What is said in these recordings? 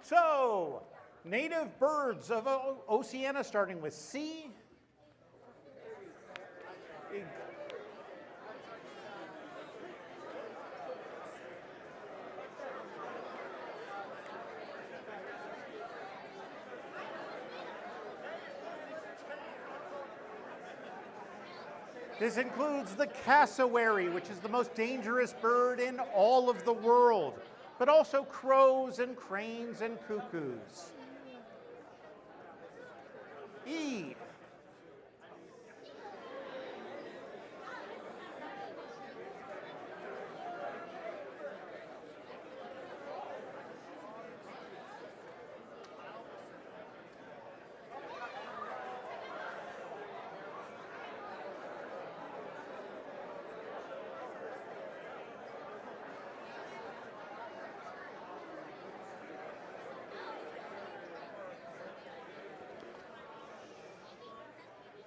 So, native birds of Oceania, starting with C. This includes the cassowary, which is the most dangerous bird in all of the world, but also crows and cranes and cuckoos. E.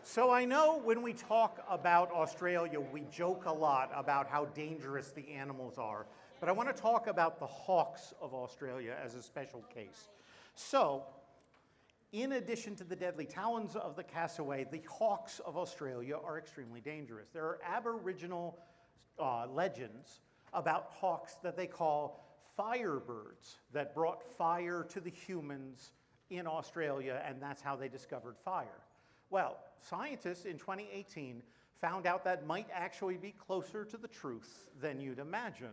So I know when we talk about Australia, we joke a lot about how dangerous the animals are, but I want to talk about the hawks of Australia as a special case. So, in addition to the deadly talons of the cassowary, the hawks of Australia are extremely dangerous. There are Aboriginal legends about hawks that they call firebirds that brought fire to the humans in Australia, and that's how they discovered fire. Well, scientists in 2018 found out that might actually be closer to the truth than you'd imagine.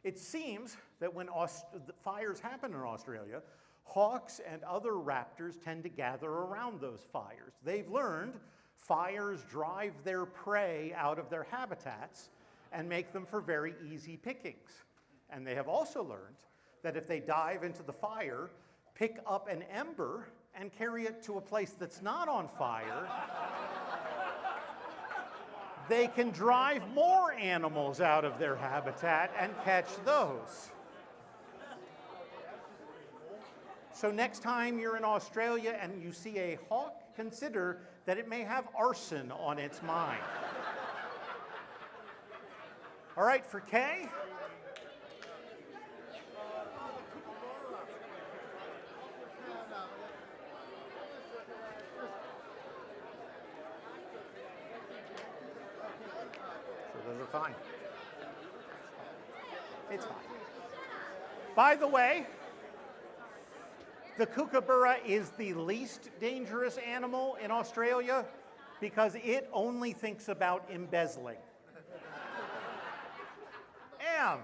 It seems that when fires happen in Australia, hawks and other raptors tend to gather around those fires. They've learned fires drive their prey out of their habitats and make them for very easy pickings. And they have also learned that if they dive into the fire, pick up an ember, and carry it to a place that's not on fire, they can drive more animals out of their habitat and catch those. So next time you're in Australia and you see a hawk, consider that it may have arson on its mind. All right, for K. Those are fine. It's fine. By the way, the kookaburra is the least dangerous animal in Australia because it only thinks about embezzling. M.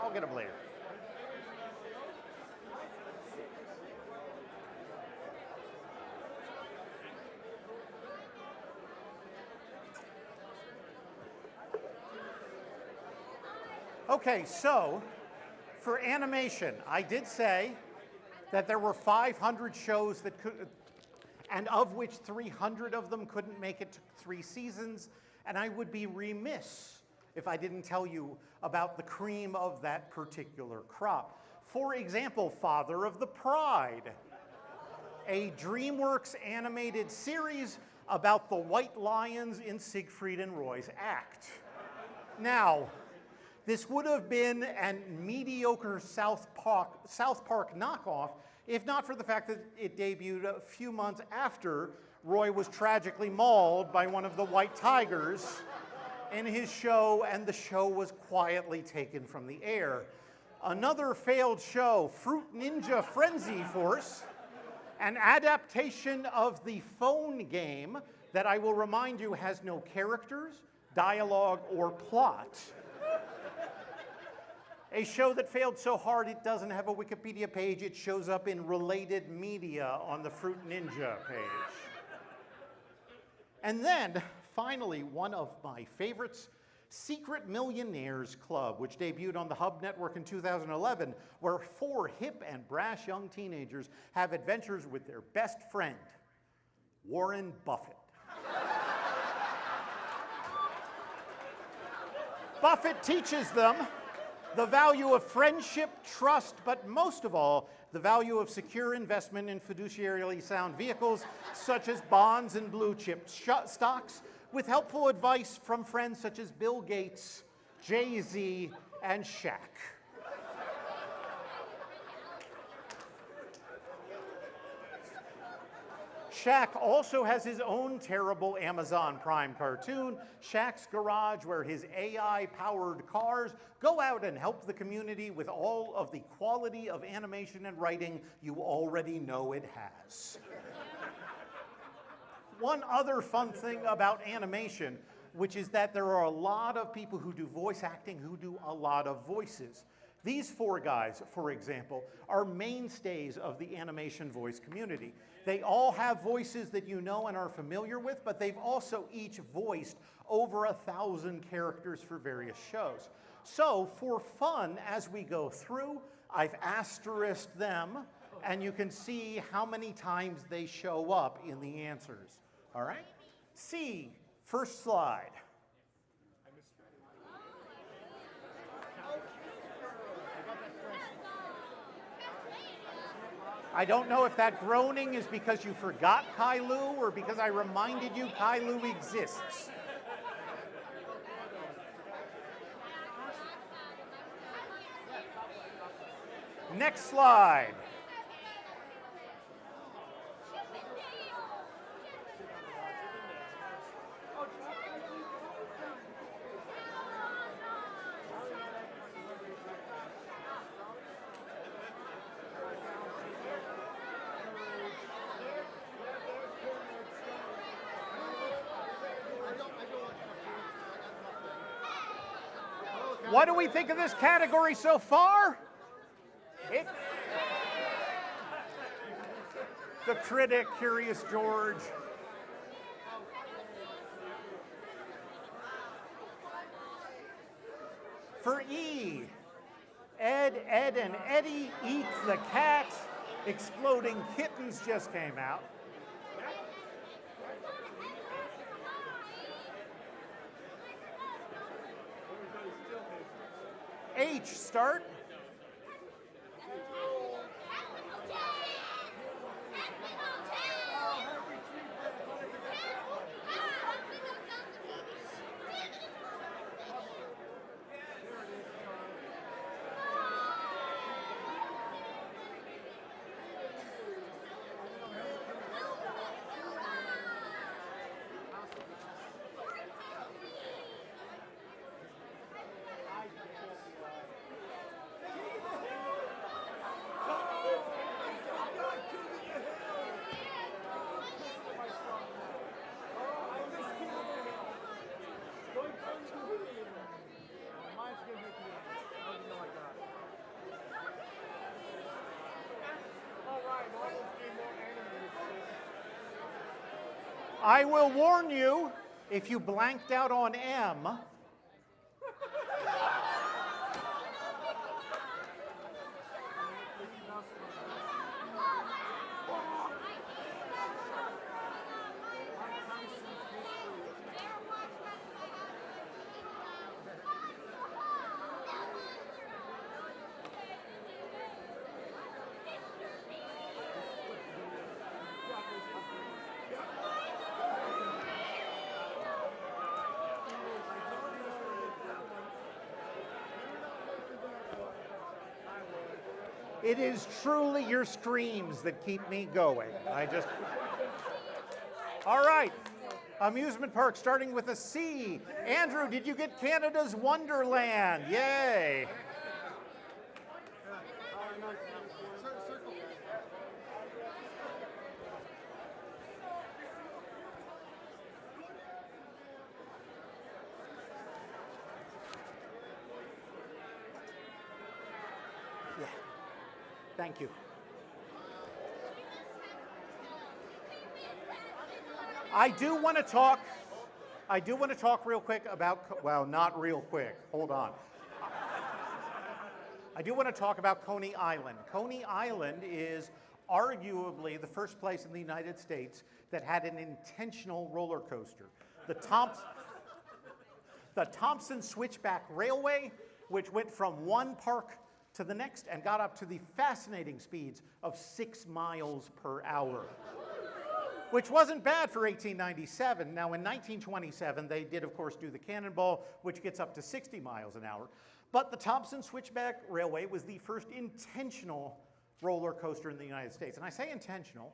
I'll get them later. Okay, so for animation, I did say that there were 500 shows that could, and of which 300 of them couldn't make it to 3 seasons, and I would be remiss if I didn't tell you about the cream of that particular crop. For example, Father of the Pride, a DreamWorks animated series about the white lions in Siegfried and Roy's act. Now, this would have been a mediocre South Park knockoff if not for the fact that it debuted a few months after Roy was tragically mauled by one of the white tigers in his show, and the show was quietly taken from the air. Another failed show, Fruit Ninja Frenzy Force, an adaptation of the phone game that I will remind you has no characters, dialogue, or plot. A show that failed so hard it doesn't have a Wikipedia page, it shows up in related media on the Fruit Ninja page. And then, finally, one of my favorites, Secret Millionaires Club, which debuted on the Hub Network in 2011, where 4 hip and brash young teenagers have adventures with their best friend, Warren Buffett. Buffett teaches them The value of friendship, trust, but most of all, the value of secure investment in fiduciarily sound vehicles such as bonds and blue chip stocks, with helpful advice from friends such as Bill Gates, Jay-Z, and Shaq. Shaq also has his own terrible Amazon Prime cartoon, Shaq's Garage, where his AI-powered cars go out and help the community with all of the quality of animation and writing you already know it has. One other fun thing about animation, which is that there are a lot of people who do voice acting who do a lot of voices. These four guys, for example, are mainstays of the animation voice community. They all have voices that you know and are familiar with, but they've also each voiced over 1,000 characters for various shows. So for fun, as we go through, I've asterisked them, and you can see how many times they show up in the answers. All right? C, first slide. I don't know if that groaning is because you forgot Kai-Lu or because I reminded you Kai-Lu exists. Next slide. What do we think of this category so far? The Critic, Curious George. For E, Ed, Ed, and Eddie Eat the Cat. Exploding Kittens just came out. H, start. I will warn you, if you blanked out on M, it is truly your screams that keep me going. All right, amusement park starting with a C. Andrew, did you get Canada's Wonderland? Yay. Thank you. I do want to talk real quick about, well, not real quick, hold on. I do want to talk about Coney Island. Coney Island is arguably the first place in the United States that had an intentional roller coaster. The Thompson Switchback Railway which went from one park to the next and got up to the fascinating speeds of 6 miles per hour, which wasn't bad for 1897. Now, in 1927, they did, of course, do the Cannonball, which gets up to 60 miles an hour. But the Thompson Switchback Railway was the first intentional roller coaster in the United States. And I say intentional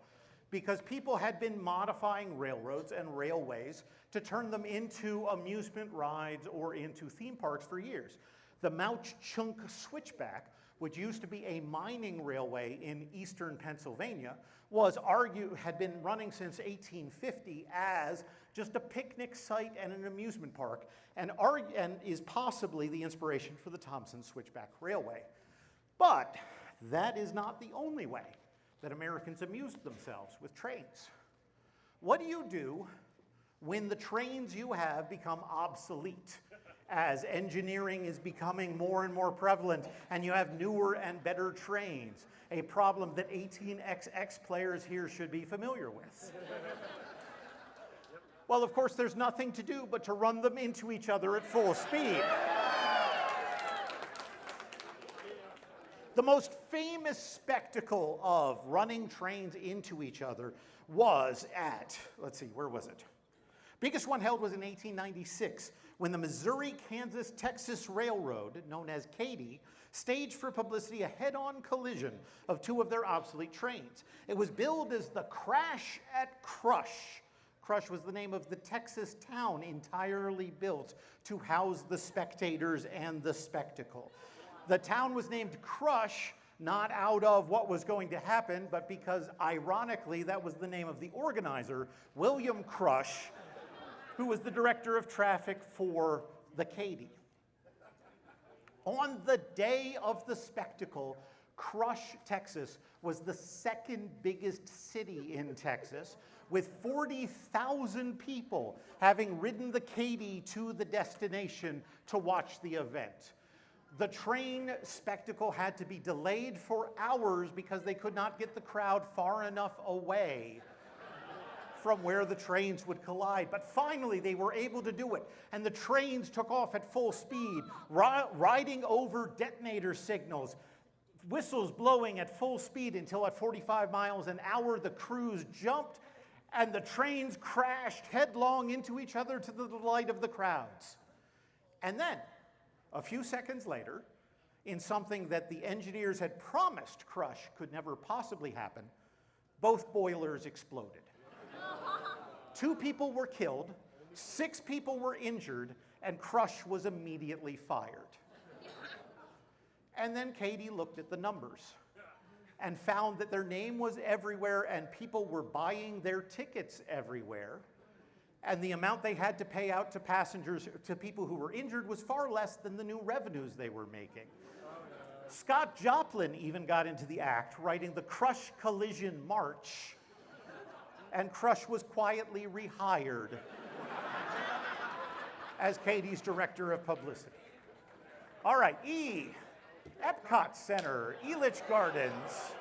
because people had been modifying railroads and railways to turn them into amusement rides or into theme parks for years. The Mauch Chunk Switchback, which used to be a mining railway in eastern Pennsylvania, had been running since 1850 as just a picnic site and an amusement park, and is possibly the inspiration for the Thompson Switchback Railway. But that is not the only way that Americans amused themselves with trains. What do you do when the trains you have become obsolete, as engineering is becoming more and more prevalent and you have newer and better trains, a problem that 18XX players here should be familiar with? Well, of course, there's nothing to do but to run them into each other at full speed. The most famous spectacle of running trains into each other was at, let's see, where was it? Biggest one held was in 1896, when the Missouri-Kansas-Texas Railroad, known as Katy, staged for publicity a head-on collision of 2 of their obsolete trains. It was billed as the Crash at Crush. Crush was the name of the Texas town entirely built to house the spectators and the spectacle. The town was named Crush not out of what was going to happen, but because, ironically, that was the name of the organizer, William Crush, who was the director of traffic for the Katy. On the day of the spectacle, Crush, Texas, was the 2nd biggest city in Texas, with 40,000 people having ridden the Katy to the destination to watch the event. The train spectacle had to be delayed for hours because they could not get the crowd far enough away from where the trains would collide. But finally, they were able to do it, and the trains took off at full speed, riding over detonator signals, whistles blowing at full speed until at 45 miles an hour, the crews jumped, and the trains crashed headlong into each other to the delight of the crowds. And then, a few seconds later, in something that the engineers had promised Crush could never possibly happen, both boilers exploded. 2 people were killed, 6 people were injured, and Crush was immediately fired. And then Katy looked at the numbers and found that their name was everywhere and people were buying their tickets everywhere. And the amount they had to pay out to passengers, to people who were injured, was far less than the new revenues they were making. Scott Joplin even got into the act, writing the Crush Collision March, and Crush was quietly rehired as Katy's director of publicity. All right, E, Epcot Center, Elitch Gardens,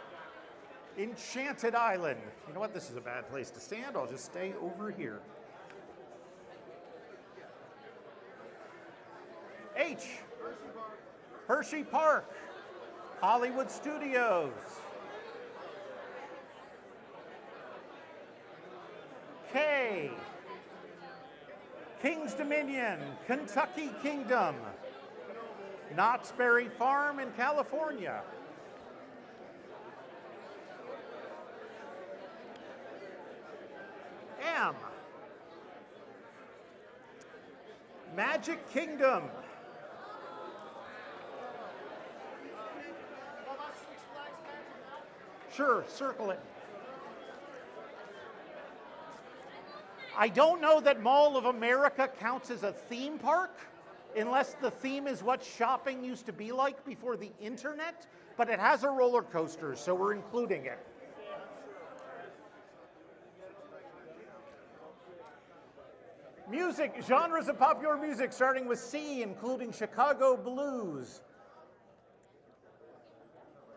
Enchanted Island. You know what, this is a bad place to stand. I'll just stay over here. H, Hershey Park, Hollywood Studios. K, King's Dominion, Kentucky Kingdom, Knott's Berry Farm in California. M, Magic Kingdom. Sure, circle it. I don't know that Mall of America counts as a theme park, unless the theme is what shopping used to be like before the internet, but it has a roller coaster, so we're including it. Music, genres of popular music, starting with C, including Chicago blues,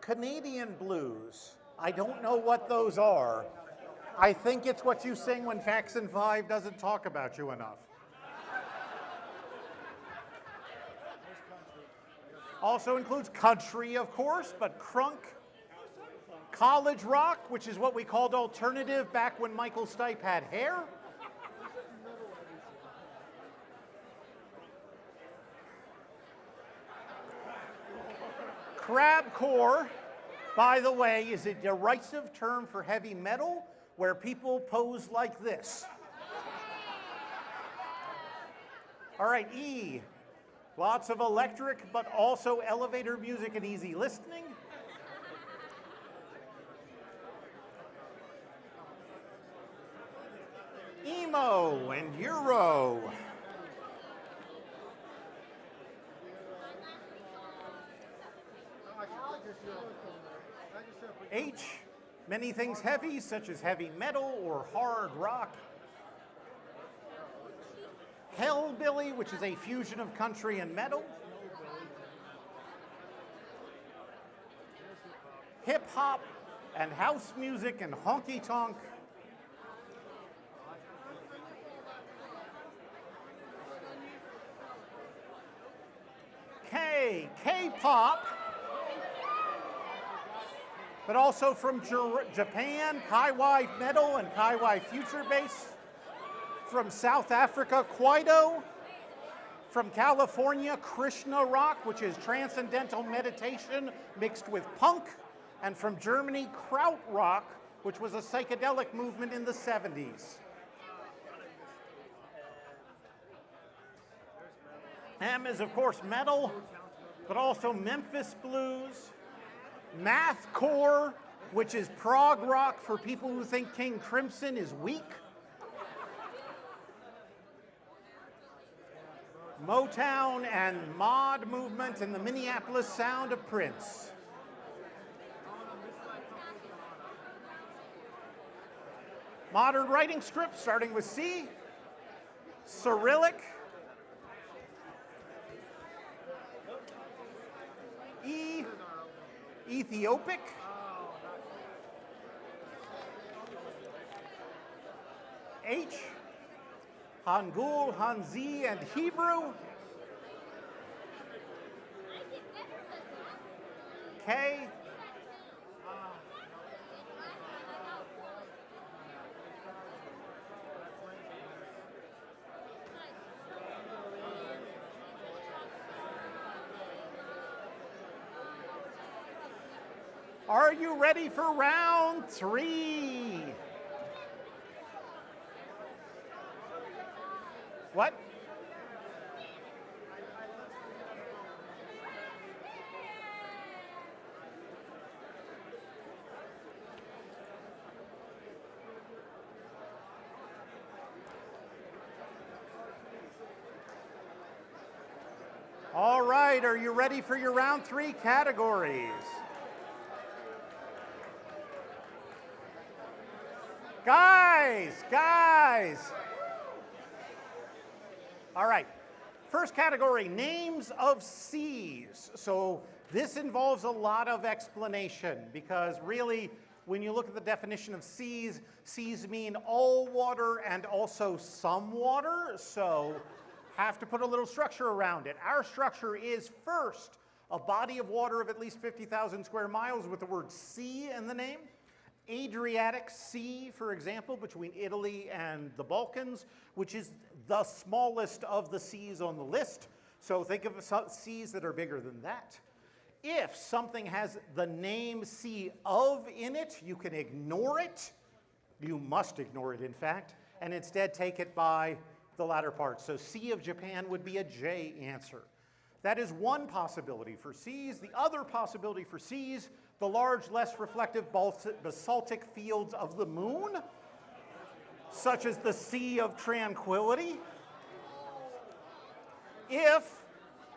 Canadian blues. I don't know what those are. I think it's what you sing when Faxon 5 doesn't talk about you enough. Also includes country, of course, but crunk, college rock, which is what we called alternative back when Michael Stipe had hair. Crabcore, by the way, is a derisive term for heavy metal where people pose like this. All right, E. Lots of electric, but also elevator music and easy listening. Emo and Euro. H, many things heavy, such as heavy metal or hard rock. Hellbilly, which is a fusion of country and metal. Hip hop and house music and honky tonk. K, K-pop. But also from Japan, Kaiwai metal and Kaiwai future bass. From South Africa, Kwaito. From California, Krishna rock, which is transcendental meditation mixed with punk. And from Germany, Krautrock, which was a psychedelic movement in the 70s. M is, of course, metal, but also Memphis blues. Mathcore, which is prog rock for people who think King Crimson is weak. Motown and mod movement and the Minneapolis sound of Prince. Modern writing scripts, starting with C. Cyrillic. E. Ethiopic. H. Hangul, Hanzi, and Hebrew. K. Are you ready for round 3? What? All right, are you ready for your round 3 categories? Guys. All right, first category, names of seas. So this involves a lot of explanation because really, when you look at the definition of seas, seas mean all water and also some water, so have to put a little structure around it. Our structure is first, a body of water of at least 50,000 square miles with the word sea in the name. Adriatic Sea, for example, between Italy and the Balkans, which is the smallest of the seas on the list. So think of seas that are bigger than that. If something has the name Sea of in it, you can ignore it. You must ignore it, in fact, and instead take it by the latter part. So Sea of Japan would be a J answer. That is one possibility for seas. The other possibility for seas, the large, less reflective basaltic fields of the moon, such as the Sea of Tranquility. If,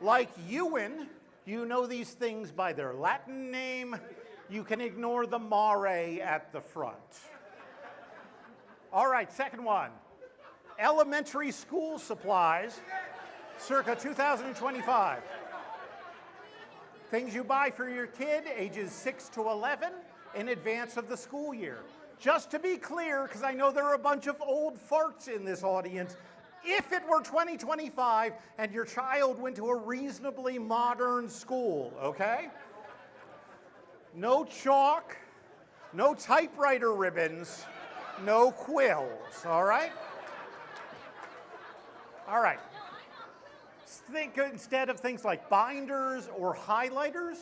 like Ewan, you know these things by their Latin name, you can ignore the mare at the front. All right, second one. Elementary school supplies, circa 2025. Things you buy for your kid, ages 6 to 11, in advance of the school year. Just to be clear, because I know there are a bunch of old farts in this audience, If it were 2025 and your child went to a reasonably modern school, okay? No chalk, no typewriter ribbons, no quills, all right? All right. Think instead of things like binders or highlighters,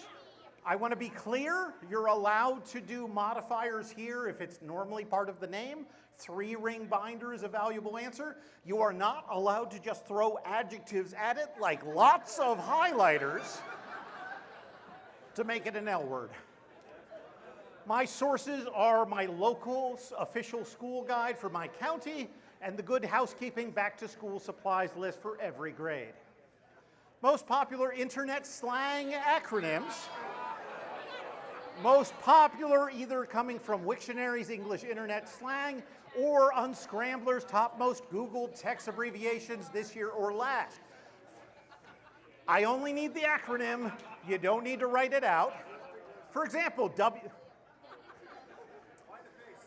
I want to be clear, you're allowed to do modifiers here if it's normally part of the name. 3-ring binder is a valuable answer. You are not allowed to just throw adjectives at it like lots of highlighters to make it an L word. My sources are my local official school guide for my county and the Good Housekeeping Back to School Supplies list for every grade. Most popular internet slang acronyms. Most popular either coming from Wiktionary's English internet slang or Unscrambler's top most Googled text abbreviations this year or last. I only need the acronym. You don't need to write it out. For example,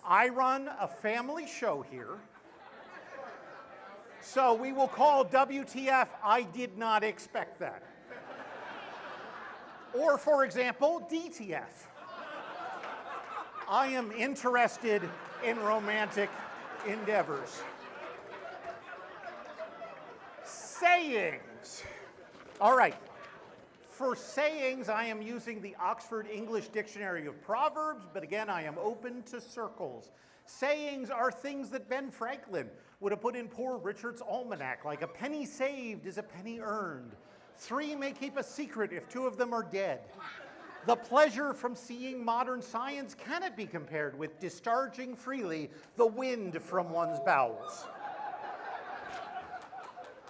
I run a family show here. So we will call WTF, I did not expect that. Or for example, DTF. I am interested in romantic endeavors. Sayings. All right. For sayings, I am using the Oxford English Dictionary of Proverbs, but again, I am open to circles. Sayings are things that Ben Franklin would have put in Poor Richard's Almanac, like a penny saved is a penny earned. 3 may keep a secret if 2 of them are dead. The pleasure from seeing modern science cannot be compared with discharging freely the wind from one's bowels.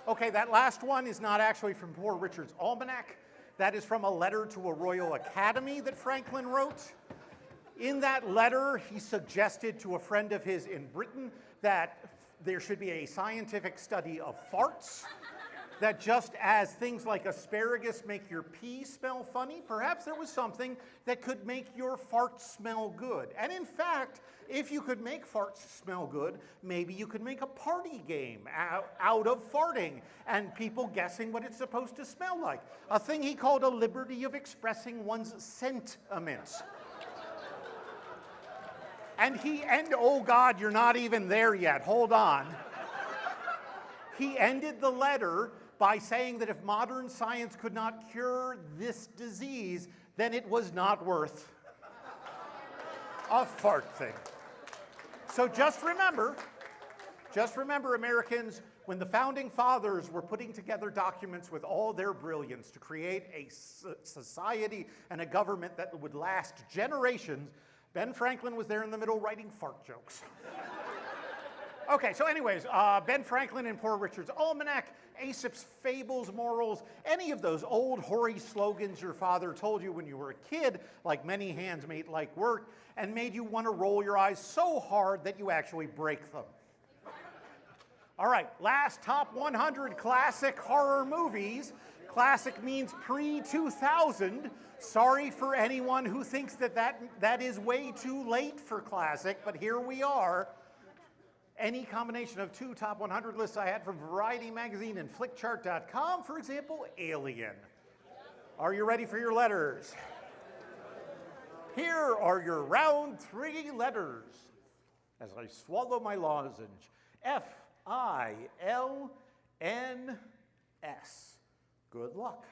Okay, that last one is not actually from Poor Richard's Almanac. That is from a letter to a Royal Academy that Franklin wrote. In that letter, he suggested to a friend of his in Britain that there should be a scientific study of farts, that just as things like asparagus make your pee smell funny, perhaps there was something that could make your farts smell good. And in fact, if you could make farts smell good, maybe you could make a party game out of farting and people guessing what it's supposed to smell like. A thing he called a liberty of expressing one's sentiments. And oh God, you're not even there yet, hold on. He ended the letter by saying that if modern science could not cure this disease, then it was not worth a fart thing. So just remember, Americans, when the founding fathers were putting together documents with all their brilliance to create a society and a government that would last generations, Ben Franklin was there in the middle writing fart jokes. Okay, so anyways, Ben Franklin and Poor Richard's Almanac, Aesop's Fables, Morals, any of those old hoary slogans your father told you when you were a kid, like many hands made like work, and made you want to roll your eyes so hard that you actually break them. All right, last top 100 classic horror movies. Classic means pre-2000. Sorry for anyone who thinks that is way too late for classic, but here we are. Any combination of 2 top 100 lists I had from Variety Magazine and Flickchart.com, for example, Alien. Are you ready for your letters? Here are your round 3 letters. As I swallow my lozenge, F-I-L-N-S. Good luck.